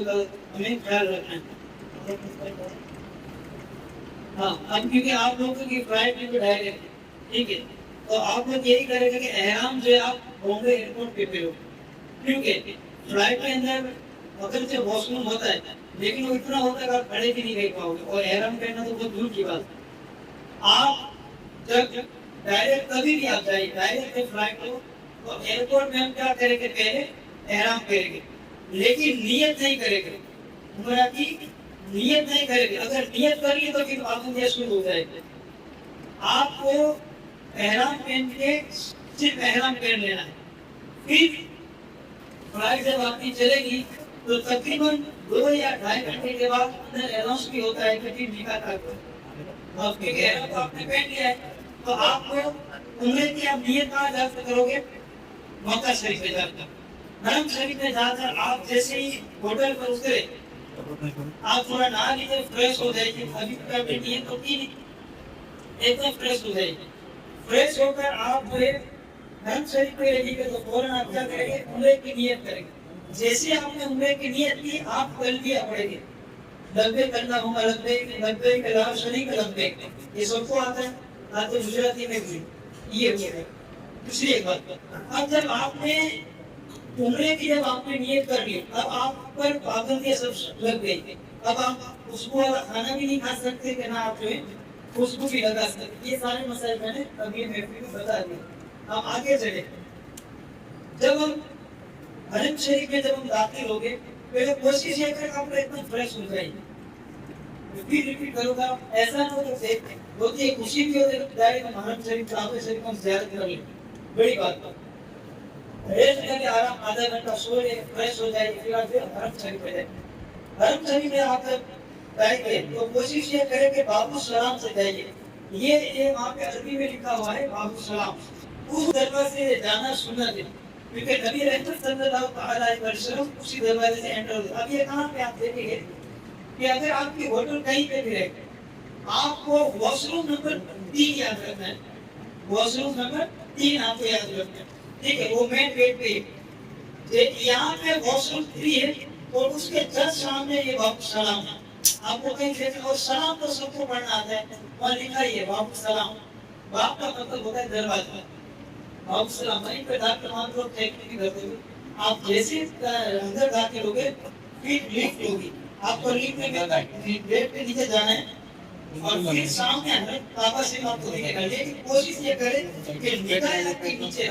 ہمیں خیال رکھنا ہے. ہاں اب کیونکہ آپ لوگوں کی فلائٹ میں ڈائریکٹ ٹھیک ہے تو آپ لوگ یہی کریں گے کہ احرام جو ہے آپ بامبے ایئرپورٹ پہ پھرو کیونکہ فلائٹ کے اندر اگر سے واش روم ہوتا ہے لیکن وہ اتنا ہوتا ہے کہ آپ کھڑے بھی نہیں رہ پاؤ گے اور احرام پہننا تو بہت دور کی بات ہے. آپ جب ڈائریکٹ کبھی بھی آپ جائیے ڈائریکٹ فلائٹ ہو تو ایئرپورٹ میں ہم کیا کریں گے پہلے احرام کریں گے لیکن نیت نہیں کریں گے عمرہ کی نیت نہیں کریں گے. اگر نیت کر لی تو پھر پابندیاں شروع ہو جائے گی. آپ کو احرام پہن کے صرف احرام پہن لینا ہے. پھر فلائٹ جب آپ کی چلے گی تو تقریباً 2 یا 2.5 گھنٹے کے بعد اندر اناؤنس بھی ہوتا ہے کہ پھر نکاح کا آپ کے احرام کو آپ نے پہن لیا ہے تو آپ کو عمرے کی آپ نیت کہاں جا کر کرو گے مکہ شریف میں جا کر حرم شریف میں جا کر آپ جیسے ہی ہوٹل پر اترے آپ تھوڑا نہا لیجیے فریش ہو جائیے. ابھی تک آپ نے نیت تو کی نہیں ایک دم فریش ہو جائیے. فریش ہو کر آپ جو ہے حرم شریف میں رہیے گا تو فوراً آپ کیا کریں گے عمرے کی نیت کریں گے. جیسے آپ نے عمرے کی نیت کی آپ تلبیہ پڑھیں گے لبیک اللہم لبیک لبیک لا شریک لبیک. یہ سب کو آتا ہے نہ تو گجراتی میں بھی یہ ہو گیا. دوسری ایک بات اب جب آپ نے عمرے کی جب آپ نے نیت کر لی اب آپ پر پابندیاں سب لگ گئی. اب آپ خوشبو والا کھانا بھی نہیں کھا سکتے کہ نہ آپ جو ہے خوشبو بھی لگا سکتے. یہ سارے مسائل میں نے ابھی محفل کو بتا دیے. ہم آگے چلے جب ہم حرم شریف میں جب ہم داخل ہو گئے پہلے کوشش یہ کریں آپ ایک دم فریش ہو جائیے. ریپیٹ کرو گا ایسا نہ ہو کہ ہوتی ہے خوشی بھی ہوتی ہے ڈائریکٹ ہم حرم شریف کعبہ شریف ہم زیارت کر لیں بڑی بات ہے. ریسٹ کر کے آرام آدھا گھنٹہ سو لے فریش ہو جائے پھر آپ حرم شریف پہ جائیں. حرم شریف میں آپ جب جائیں گے تو کوشش یہ کریں کہ باب السلام سے جائیے. یہ وہاں پہ عربی میں لکھا ہوا ہے باب السلام. اس دروازے سے جانا سنت ہے کیونکہ نبی رحمت صلی اللہ علیہ وسلم اسی دروازے سے انٹر ہوتے. اب یہ کہاں پہ آپ دیکھیں گے کہ اگر آپ کی ہوٹل کہیں پہ بھی رہے آپ کو واش روم نمبر 3 یاد رکھنا ہے. واش روم نمبر 3 آپ کو یاد رکھنا ہے ٹھیک ہے. وہ مین گیٹ پہ یہاں پہ واش روم 3 ہے اور اس کے جسٹ سامنے یہ باب السلام ہے. آپ کو کہیں دیکھیں اور سلام تو سب کو پڑھنا آتا ہے وہاں لکھا ہی ہے باب السلام. باب کا مطلب ہوتا ہے دروازہ. باب السلام وہیں پہ ڈاکٹر مان لوگ ٹیکنیک بھی کرتے ہوئے آپ جیسے اندر داخل ہو گئے پھر لفٹ ہوگی آپ کو لفٹ میں گیٹ پہ نیچے جانا ہے اور پھر سامنے ہے کعبہ سے آپ کو دکھے گا. لیکن کوشش یہ کرے کہ نگاہ آپ کی نیچے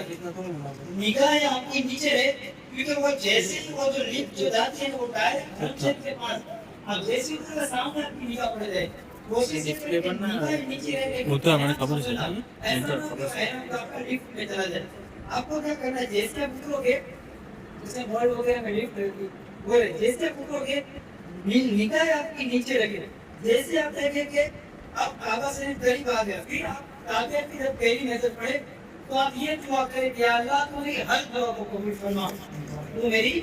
نگاہ آپ کی نیچے رہے کیونکہ وہ جیسے ہی وہ جو لفٹ جو جاتی ہے وہ ڈائریکٹ حرم شریف کے پاس اب جیسے ہی اس کے سامنے آپ کی نگاہ پڑ جائے کوشش یہ کرے کہ نگاہ نیچے رہے وہ تو ہمیں خبر ہے ایسا نہ ہو کہ آپ کا لفٹ میں چلا جائے. آپ کو کیا کرنا ہے جیسے آپ اترو گے جیسے مال وغیرہ میں لفٹ رہتی وہ جیسے آپ اترو گے نگاہ آپ کی نیچے رکھے. جیسے آپ دیکھیں کہ اب کعبہ سے قریب آ گیا پھر آپ کعبے کی جب پہلی نظر پڑے تو آپ یہ دعا کریں کہ اللہ تو میری ہر دعا کو قبول فرما. تو میری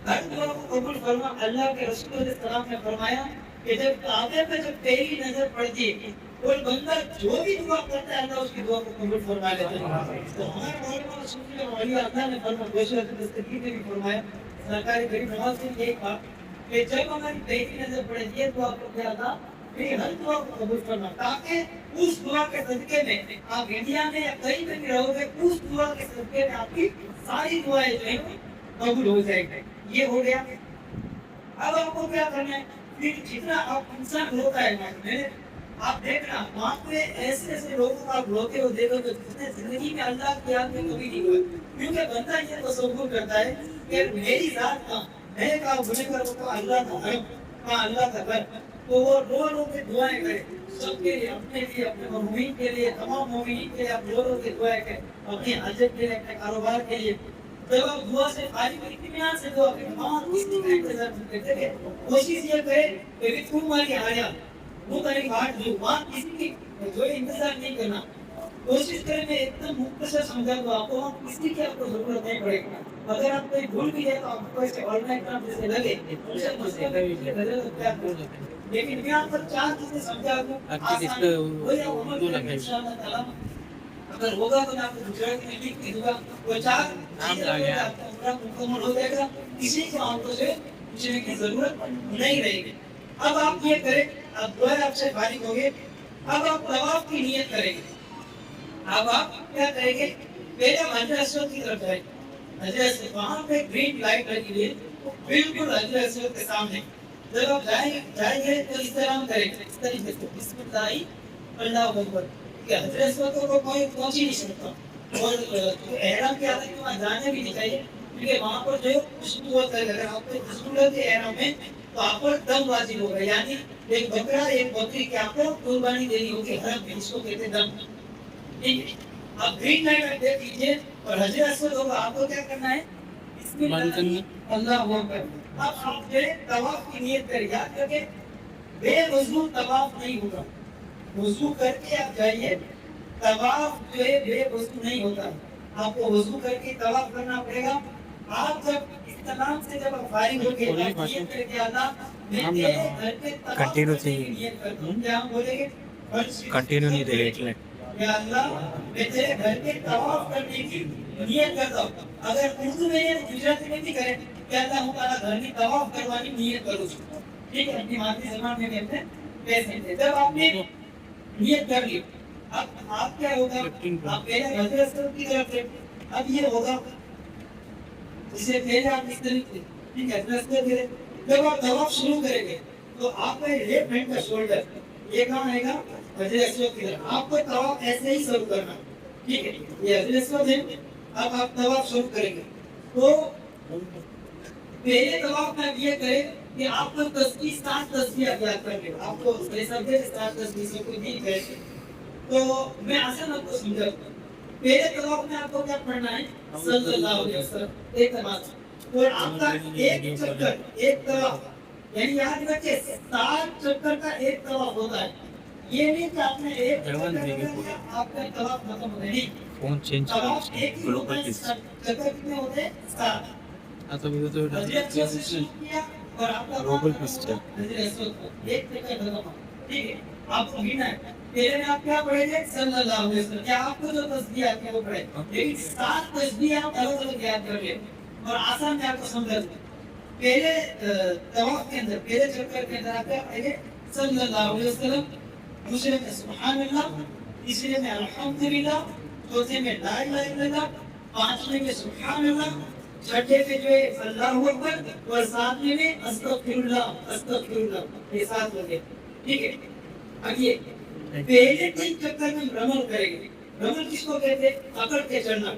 ہر دعا کو قبول فرما. اللہ کے رسول علیہ السلام نے فرمایا کہ جب کعبے پہ جب پہلی نظر پڑتی ہے کوئی بندہ جو بھی دعا کرتا ہے اللہ اس کی دعا کو قبول فرما لیتا ہے. تو ہمارے مولانا رسول اللہ نے فرمایا دوسرے دستگیر نے بھی فرمایا سرکاری غریب نواز نے یہ کہا کہ جب ہماری پہلی نظر پڑے یہ دعا کو کیا تھا کہ ہر دعا کو قبول کرنا تاکہ اس دعا کے صدقے میں آپ انڈیا میں یا کہیں پہ بھی رہو گے اس دعا کے صدقے میں آپ کی ساری دعائیں جو ہیں قبول ہو جائیں گے. یہ ہو گیا. اب آپ کو کیا کرنا ہے پھر جتنا آپ انسان ہوتا ہے آپ دیکھنا وہاں پہ ایسے ایسے لوگوں کو آپ روتے ہو دیکھو تو جس نے زندگی میں اللہ کی یاد میں کبھی نہیں ہوئے کیونکہ بندہ یہ تصور کرتا ہے کہ میری ذات کا میں کہا گنہ کر تو اللہ کا حرم کہا اللہ کا گھر تو وہ رو رو کے دعائیں کرے سب کے لیے اپنے مرحومین کے لیے تمام مومنین کے لیے آپ رو رو کے دعائیں کریں اپنی حاجت کے لیے اپنے کاروبار کے لیے. جب آپ دعا سے فارغ اطمینان سے دعا کریں وہاں کسی کا انتظار نہیں کرتے کہ کوشش یہ کرے کہ تو ہماری آیا وہ تیری بات جو وہاں کسی کی جو انتظار نہیں کرنا. کوشش کریں میں ایک دم مختصر سمجھا دوں آپ کو کسی کی آپ کو ضرورت نہیں پڑے گی. اگر آپ کوئی بھول بھی جائے تو آپ کو ایسے آنلائن کام جیسے لگے لیکن میں آپ پر 4 چیزیں سمجھا دوں آسان ہو یا عمر کریں انشاءاللہ تعالیٰ. اگر ہوگا تو میں آپ کو گجراتی میں لکھ کے دوں گا وہ 4 چیزیں آپ کا عمرہ مکمل ہو جائے گا. کسی کو آنکھوں سے پوچھنے کی ضرورت نہیں رہے گی. اب آپ یہ کریں, اب دعا آپ سے فارغ ہو گئے, اب آپ طواف کی نیت کریں گے. اب آپ کیا کریں گے, پہلے حجر اسود کی طرف جائیں. حجر اسود وہاں پہ گرین لائٹ لگی ہوئی ہے, بالکل حجر اسود کے سامنے. جب آپ جائیں گے تو اس طرح کریں گے, اس طریقے سے بسم اللہ اللہ اکبر. کہ حجر اسود کو کوئی پہنچ ہی نہیں سکتا, اور احرام کی حالت میں وہاں جانے بھی نہیں چاہیے, کیونکہ وہاں پر جو خوشبو ہوتا ہے, اگر آپ کو خوشبو کے احرام میں تو آپ پر دم واجب ہوگا, یعنی ایک بکرا ایک بکری کی آپ کو قربانی دینی ہوگی حرم میں, اس کو کہتے ہیں دم. ٹھیک ہے, اب گرین لائٹ آپ دیکھ لیجیے اور حجر اسود ہوگا, آپ کو کیا کرنا ہے, بسم اللہ اللہ اکبر. اب آپ جو ہے طواف کی نیت کریں, یاد رکھیں بے وضو طواف نہیں ہوگا, وضو کر کے آپ جائیے. طواف جو ہے بے وضو نہیں ہوتا, آپ کو وضو کر کے طواف کرنا پڑے گا. آپ جب استلام سے جب آپ فارغ ہو کے نیت کر کے اللہ میں تیرے گھر کے طواف کرنے کی نیت کرتا ہوں, کیا ہم بولیں گے کنٹینیو نہیں دے گا, یا اللہ میں تیرے گھر کے طواف کرنے کی نیت کرتا ہوں. اگر اردو میں یا گجراتی میں بھی کریں کہ اللہ ہم تعالیٰ گھر کی طواف کروانے کی نیت کروں, ٹھیک ہے, اپنی مادری زبان میں کہتے ہیں پیسے سے. جب آپ نے نیت کر لی, اب آپ کیا ہوگا, آپ پہلے حجر اسود کی طرف سے, اب یہ ہوگا اسے پہلے آپ اس طریقے, ٹھیک ہے, حجر اسود کے جب آپ طواف شروع کریں گے تو آپ کا لیفٹ ہینڈ کا شولڈر یہ کہاں آئے گا, حجر اسود کی طرف. آپ کو طواف ایسے ہی شروع کرنا, ٹھیک ہے, یہ حجر اسود ہے. اب آپ طواف شروع کریں گے تو پہلے طواف میں یہ کریں کہ آپ کو تسبیح 7 تسبیح یاد کرنے, آپ کو سمجھے 7 تسبیح سے کوئی نہیں کہتے, تو میں آسان آپ کو سمجھاتا ہوں. پہلے طواف میں آپ کو کیا پڑھنا ہے, صلی اللہ علیہ وسلم ایک نماز, اور آپ کا ایک چکر ایک طواف, یعنی یاد رکھیں 7 چکر کا ایک طواف ہوتا ہے. یہ نہیں کہ آپ نے ایک چکر کیا آپ کا طواف ختم ہو گیا, نہیں, فون چینج طواف ایک ہی ہوتا ہے. چکر کتنے ہوتے ہیں 7. تو حجر اسود سے کیا اور آپ کا روبل پسٹر حجر اسود کو ایک چکر ختم ہو, ٹھیک ہے. آپ کو گننا ہے, پہلے میں آپ کیا پڑھیں گے, صلی اللہ علیہ وسلم. کیا آپ کو جو تسبیح آتی ہے وہ پڑھیں, لیکن 7 تسبیح آپ الگ الگ یاد کر لیں, اور آسان میں آپ کو سمجھا دوں. پہلے طواف کے اندر پہلے چکر کے اندر آپ کیا پڑھیں گے, صلی اللہ علیہ وسلم. دوسرے میں سبحان اللہ, تیسرے میں الحمدللہ, چوتھے میں لا الہ الا اللہ, پانچویں میں سبحان اللہ, چھٹے پہ جو ہے اللہ اکبر, اور ساتویں میں استغفر اللہ استغفر اللہ. یہ 7 ہو گئے, ٹھیک ہے. اب یہ پہلے 3 چکر میں رمل کریں گے. رمل کس کو کہتے ہیں, اکڑ کے چڑھنا.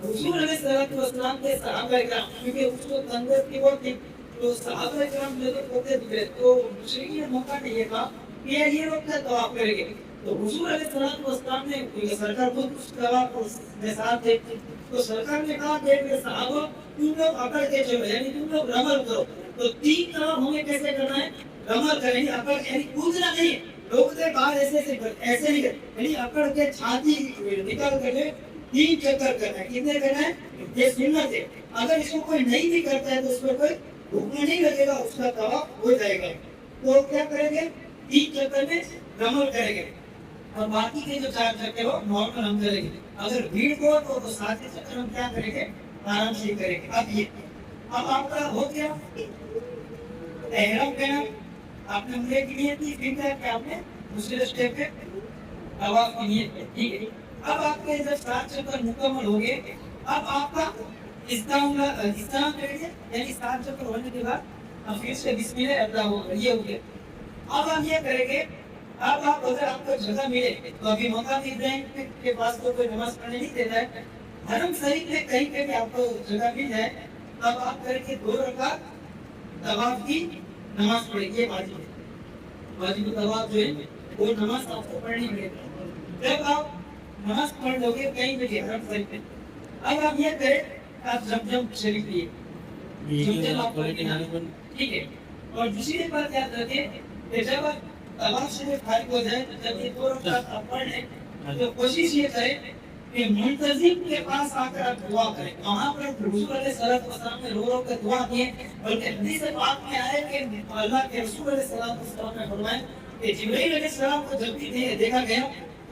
حضور علیہ السلام کے صحابہ کرام, کیونکہ اس کو تنگت کی بہت تھی, تو صحابہ کرام جو ہوتے تھے تو مشرکین نے موقع نہیں یہ کہا کہ یہ لوگ کا طواف کریں گے. تو حضور علیہ السلام نے, کیونکہ سرکار خود اس طواف میں ساتھ تھے, تو سرکار نے کہا کہ صحابہ تم لوگ اکڑ کے چلو, یعنی تم لوگ رمل کرو. تو 3 طواف ہمیں کیسے کرنا ہے, رمل کریں گے, اکڑ یعنی کودنا نہیں. لوگ سے باہر ایسے نہیں کرتے, یعنی اکڑ کے چھاتی نکال کر 3 چکر کرنا ہے. کتنے کرنا ہے, یہ سنت ہے. اگر اس کو کوئی نہیں بھی کرتا ہے تو اس پر کوئی حکم نہیں لگے گا, اس کا طواف ہو جائے گا. تو کیا کریں گے, 3 چکر میں رمل کریں گے, اور باقی کے جو 4 چکر ہو نارمل ہم کریں گے. اگر بھیڑ کو تو 7 چکر ہم کیا کریں گے, آرام سے کریں گے. اب آپ کا ہو گیا احرام کرنا, آپ نے عمرے کی نیت کی, پھر کیا کہ آپ نے دوسرے اسٹیپ پہ طواف کی نیت کی, ٹھیک ہے. اب آپ کے جب 7 چکر مکمل ہو گئے, اب آپ کا استعمال کریں گے, یعنی 7 چکر ہونے کے بعد اب پھر سے بسم اللہ اللہ ہوگا, یہ ہو گیا. اب آپ یہ کریں گے, اب آپ اگر آپ کو جگہ ملے تو ابھی موقع ابراہیم کے پاس تو کوئی نماز پڑھنے نہیں دیتا ہے, حرم شریف میں کہیں پہ بھی آپ کو جگہ مل جائے, اب آپ کریں گے 2 رکعت طواف کی نماز پڑھیں گے. واجب ہے, واجب طواف جو ہے وہ نماز آپ کو پڑھنی پڑے گی. جب آپ نماز پڑھ لو گے کہیں بھی حرم شریف میں, اب آپ یہ کریں, آپ زمزم شریف لیے, زمزم آپ پڑھیں, ٹھیک ہے. اور دوسری بات یاد رکھیں کہ جب آپ طواف سے فارغ ہو جائے تو جب یہ 2 رکعت آپ پڑھ لیں تو کوشش یہ کریں کہ منتظم کے پاس آ کر آپ دعا کریں. وہاں پر حضور علیہ السلام نے رو کر دعا کی, بلکہ حدیث پاک میں آئے کہ اللہ کے رسول علیہ السلام نے فرمایا کہ جبرائیل علیہ السلام کو جب بھی دیکھا گیا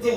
2,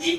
3,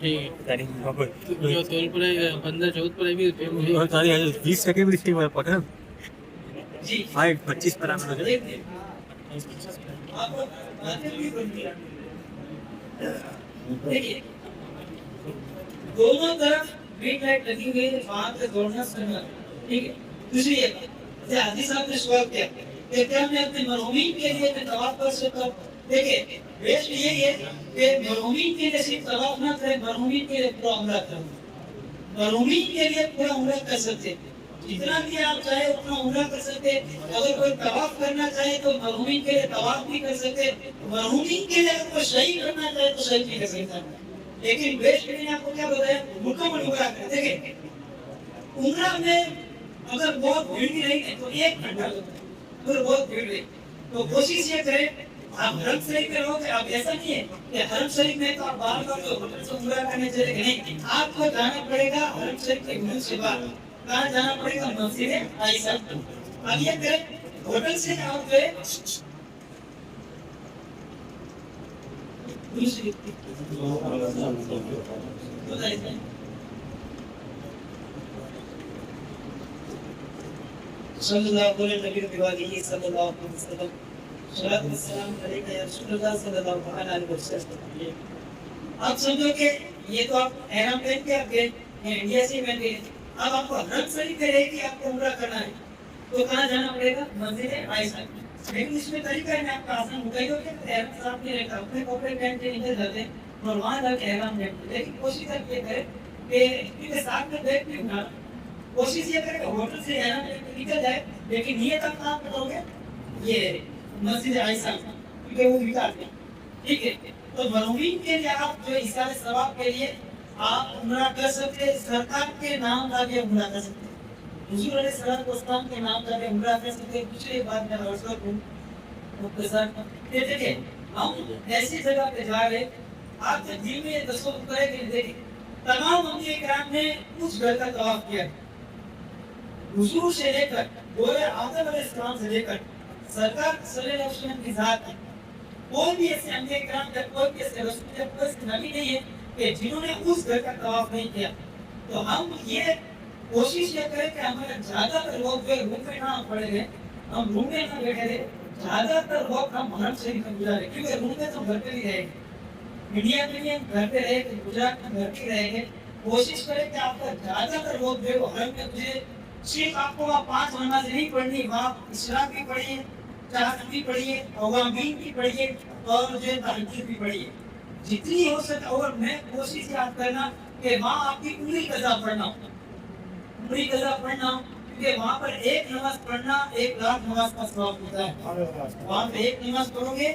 ٹھیک تاریخ بابا جو تول پر 15-14 پر بھی اور تاریخ 20 سیکنڈ بھی ٹھیک ہے پکڑ جی 25 پر ہم لوگ دیکھیے دونوں طرف گرین لائٹ لگی ہوئی ہے، وہاں پہ دوڑنا سننا، ٹھیک ہے. دوسری ایک جیسے حاجی صاحب نے سوال کیا کہ کیا میں اپنے مرحومین کے لیے میں طواف کر سکتا ہوں؟ دیکھیے بیسٹ یہی ہے کہ مرحومین کے لیے صرف طواف نہ کریں، مرحومین کے لیے پورا عمرہ کریں. مرحومین کے لیے پورا عمرہ کر سکتے، جتنا بھی آپ چاہے اتنا عمرہ کر سکتے. اگر کوئی طواف کرنا چاہے تو مرحومین کے لیے طواف بھی کر سکتے، مرحومین کے لیے اگر کوئی صحیح کرنا چاہے تو صحیح بھی کر سکتا. لیکن بیسٹ میں نے آپ کو کیا بتایا مکمل عمرہ کریں. دیکھیں عمرہ میں اگر بہت بھیڑ بھی رہی ہے تو 1 گھنٹہ لگتا ہے، اگر بہت بھیڑ رہی تو کوشش یہ کریں آپ حرم شریف میں رہو کہ آپ ایسا نہیں ہے کہ حرم شریف میں تو آپ باہر کا جو ہوٹل سے عمرہ کرنے چلے گئے، نہیں، آپ کو جانا پڑے گا حرم شریف کے حدود سے باہر. کہاں جانا پڑے گا؟ مسجد عائشہ. اب یہ کریں ہوٹل سے آپ جو ہے دوسری صلی اللہ علیہ نبی وآلہ صلی اللہ علیہ وسلم صلاۃ والسلام علیکہ یا رسول اللہ صلی اللہ علیہ وسلم. آپ سمجھو کہ یہ تو آپ احرام پہن کے آپ گئے انڈیا سے پہن گئے، اب آپ کو حرم شریف میں رہے کہ آپ کو عمرہ کرنا ہے تو کہاں جانا پڑے گا؟ مسجد عائشہ. لیکن اس میں طریقہ ہے میں آپ کا آسان ہوتا ہی ہو کہ احرام صاحب نہیں رہتا، اپنے کپڑے پہن کے نکل جاتے ہیں اور وہاں جا کے احرام پہنتے. لیکن کوشش آپ یہ کریں کہ کیونکہ ساتھ میں بیگ نہیں اٹھانا، کوشش یہ کریں کہ ہوٹل سے احرام نکل جائے لیکن یہ تک آپ بتاؤ گے یہ مسجد عائشہ کیونکہ وہ نکالتے ہیں. ٹھیک ہے، تو مرحومین کے لیے آپ جو ایصال ثواب کے لیے آپ عمرہ کر سکتے، سرکار کے نام کا بھی عمرہ کر سکتے، حضور علیہ الصلوۃ والسلام کے نام کا بھی عمرہ کر سکتے. دوسری بات میں عرض کروں مختصر کہ دیکھیں ہم ایسی جگہ پہ جا رہے، آپ جب دل میں یہ تصور کریں کہ دیکھیں تمام انبیاء کرام نے اس گھر کا طواف کیا، حضور سے لے کر گویا آدم علیہ السلام سے لے کر سرکار صلی اللہ علیہ وسلم کی ذات ہے. کوئی بھی ایسے انبیاء کرام یا کوئی بھی ایسے رسول یا کوئی ایسے نبی نہیں ہے کہ جنہوں نے اس گھر کا طواف نہیں کیا. تو ہم یہ کوشش یہ کریں کہ ہمارے زیادہ تر لوگ جو روم میں نہ پڑے رہے، ہم روم میں نہ بیٹھے رہے، زیادہ تر لوگ ہم حرم شریف میں گزارے، کیونکہ روم میں تو گھر پہ ہی رہیں گے، انڈیا میں بھی ہم گھر پہ رہے گے، گجرات میں گھر پہ رہیں گے. کوشش کریں کہ آپ کا زیادہ تر لوگ جو حرم میں گزرے. صرف آپ کو وہاں 5 نمازیں نہیں پڑھنی، وہاں اشراق بھی پڑھیے، چاہت بھی پڑھیے، عوامین بھی پڑھیے اور جو تحجد بھی پڑھیے جتنی ہو سکے. اور میں کوشش یاد کرنا کہ وہاں آپ کی عمری قضا پڑھنا ہو، عمری قضا پڑھنا ہو، کیونکہ وہاں پر ایک نماز پڑھنا 1 لاکھ نماز کا ثواب ہوتا ہے. وہاں پہ ایک نماز پڑھو گے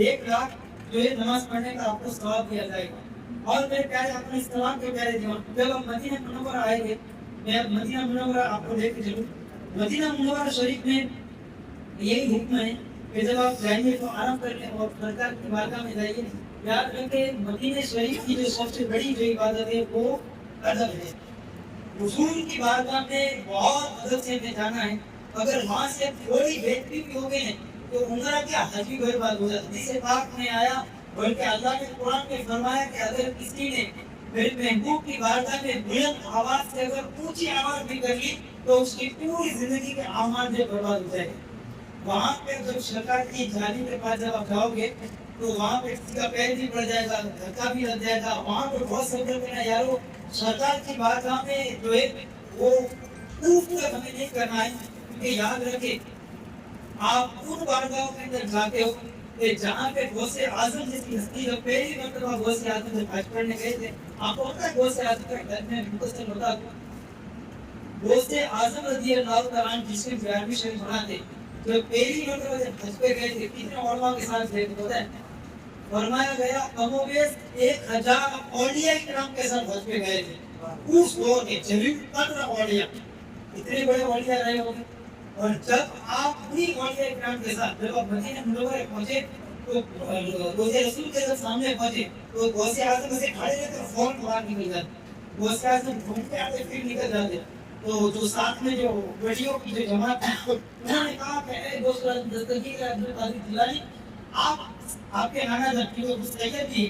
1 لاکھ جو ہے نماز پڑھنے کا آپ کو ثواب دیا جائے گا. اور میرے پیارے اپنے اسلام کے پیارے دیوان، جب ہم مدینہ منورہ آئیں گے، میں مدینہ منورہ آپ کو لے کے چلوں. مدینہ منورہ شریف میں یہی حکم ہے کہ جب آپ جائیں گے تو آرام کریں اور سرکار کی بارگاہ میں جائیے. یاد رکھیں مدینہ شریف کی جو سب سے بڑی جو عبادت ہے وہ ادب ہے. حضور کی بارگاہ میں بہت ادب سے ہمیں جانا ہے. اگر وہاں سے تھوڑی بہتری بھی ہو گئی ہے تو عمرہ کیا حج بھی برباد ہو جاتا ہے. حدیث پاک میں آیا، بلکہ اللہ نے قرآن میں فرمایا کہ اگر کسی نے میرے محبوب کی بارگاہ میں بلند آواز سے اگر اونچی آواز بھی کر لی تو اس کی پوری زندگی کے اعمال جو برباد ہو جائے گا. وہاں پہ جب سرکار کی جانی کے پاس جب آپ جاؤ گے تو وہاں پہ کسی کا پیر بھی پڑ جائے گا، دھکا بھی لگ جائے گا. وہاں پہ بہت صبر کرنا یارو، سرکار کی بارگاہ میں جو ہے وہ اوف تک ہمیں نہیں کرنا ہے. کیونکہ یاد رکھیں آپ ان بارگاہوں کے اندر جاتے ہو کہ جہاں پہ غوث اعظم جس کی ہستی جو پہلی مرتبہ غوث اعظم جب حج پڑھنے گئے تھے، آپ کو پتہ ہے غوث اعظم کا گھر میں مختصر بتا دوں. غوث اعظم رضی اللہ تعالیٰ عنہ جس کے 11ویں شریف بناتے جو پہلی مرتبہ جب حج پہ گئے تھے کتنے علماء کے ساتھ گئے تھے پتہ ہے؟ فرمایا گیا کم و بیش 1000 اولیاء کرام کے ساتھ حج پہ گئے تھے. اس دور کے جلیل قدر اولیاء، اتنے بڑے اولیاء رہے ہوں گے. اور جب آپ پوری اولیاء کرام کے ساتھ جب آپ مدینہ منورہ پہنچے تو غوث رسول کے جب سامنے پہنچے تو غوث اعظم سے کھڑے رہے تو فوراً باہر نکل جاتے. غوث اعظم گھومتے آتے پھر نکل جاتے. تو جو ساتھ میں جو بڑیوں کی جو جماعت ہے انہوں نے کہا کہ اے غوث اعظم دستگیر عبدالقادر جیلانی، آپ کے نانا جب کی وہ مستقل تھی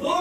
2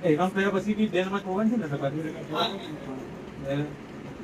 Eram saya pasti di Denmark kawan sih nak kali ni.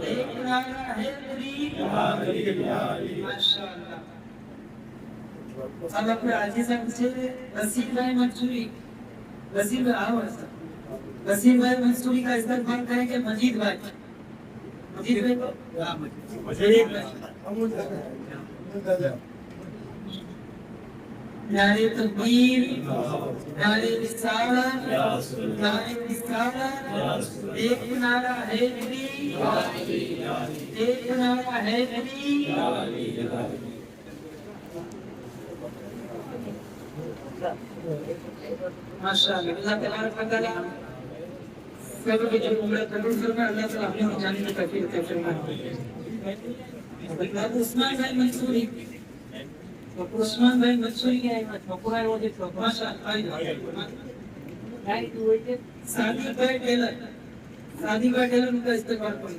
ایک نعرہ حیدری ماشاءاللہ. اب اپنے عاجز صاحب سے وسیم بھائی منصوری، وسیم بھائی آؤ ایسا، وسیم بھائی منصوری کا استقبال کریں گے مجید بھائی. مجید بھائی کو نعرے تکبیر، نعرے رسالت، نعرے رسالت، ایک نعرہ حیدری، ایک نعرہ حیدری. ماشاءاللہ. اللہ تبارک و تعالیٰ سب کے جو عمرہ قبول فرمائے، اللہ تعالیٰ اپنے جانے کی توفیق عطا فرمائے. اب عثمان بھائی منصوری، عثمان بھائی منصوری کے آئے ماشاءاللہ. صادق بھائی ٹیلر، صادق بھائی ٹیلر ان کا استقبال کریں.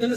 چلو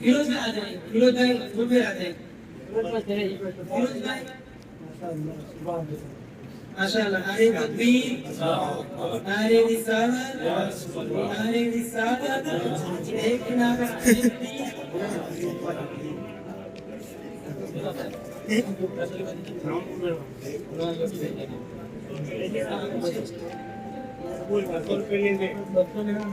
فیروز میں آ جائیں، فیروز بھائی وہ بھی آ جائیں. فیروز بھائی ماشاءاللہ. نعرے تکبیر، نعرے رسالت، نعرے رسالت، ایک نعرہ حیدری.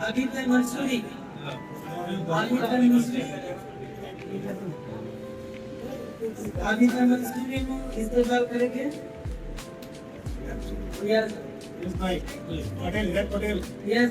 عابد بھائی منصوری، عابد بھائی منصوری، عابد بھائی منصوری کو استقبال کریں گے. یس یس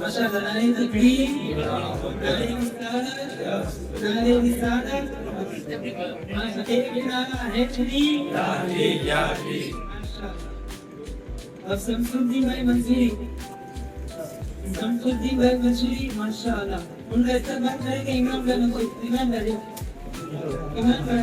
ماشاءاللہ. نعرے تکبیر، نعرے رسالت، نعرے رسالت، ایک نعرہ حیدری. اب شمس الدین بھائی منصوری، شمس الدین بھائی منصوری ماشاءاللہ. ان کا استقبال کریں گے امام بھائی. امام بھائی، امام بھائی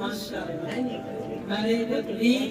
ماشاءاللہ. نعرے تکبیر،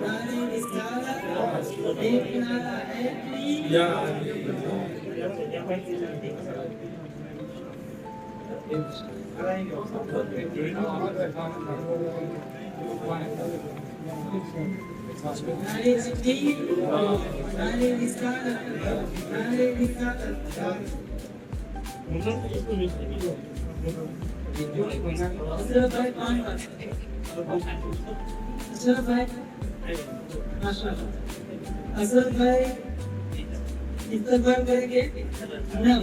نعرے رسالت، ایک نعرہ حیدری. نعرے تکبیر، نعرے رسالت، نعرے رسالت. اشرف بھائی پان پر، اشرف بھائی ماشاءاللہ. اشرف بھائی استقبال کریں گے. گنا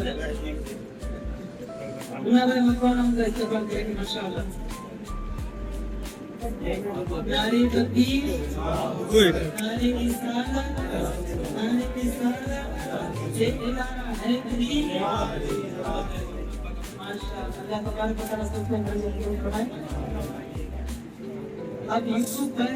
بھائی مکوان ان کا استقبال کریں گے ماشاءاللہ. نعرے تکبیر، نعرے رسالت، نعرے رسالت، ایک نعرہ حیدری. ماشاءاللہ. اللہ تبارک و تعالیٰ سب کو نصیب فرمائے. اب یوسف بھائی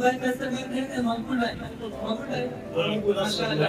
بھائی کا استقبال کریں گے. مقبول بھائی، مقبول بھائی ماشاءاللہ.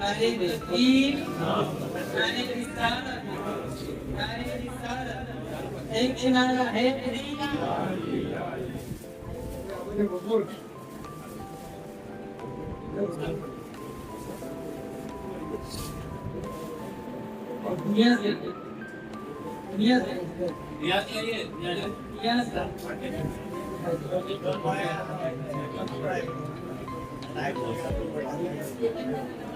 نعرے تکبیر، نعرے رسالت، نعرے رسالت، ایک نعرہ حیدری. نیاز نیاز نیاز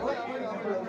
Oye,